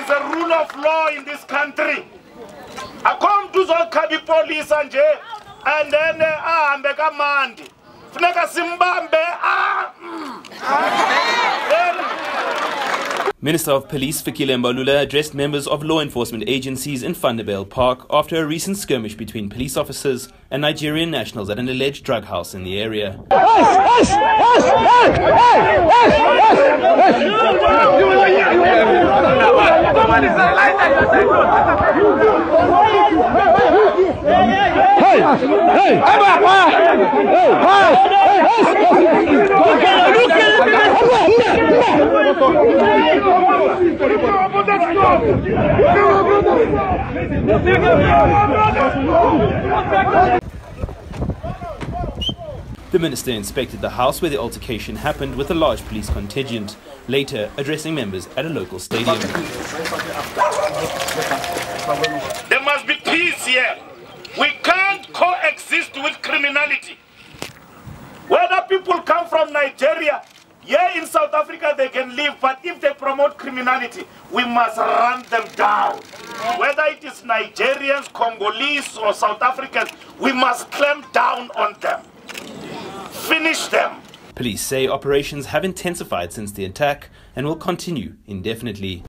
is a rule of law in this country. I come to the Kabi police and then Ambeka Mandi. Funeka Simbambe. Minister of Police Fikile Mbalula addressed members of law enforcement agencies in Vanderbijl Park after a recent skirmish between police officers and Nigerian nationals at an alleged drug house in the area. The minister inspected the house where the altercation happened with a large police contingent, later addressing members at a local stadium. There must be peace here. We can't coexist with criminality. Whether people come from Nigeria, here in South Africa they can live, but if they promote criminality, we must run them down. Whether it is Nigerians, Congolese or South Africans, we must clamp down on them. Finish them. Police say operations have intensified since the attack and will continue indefinitely.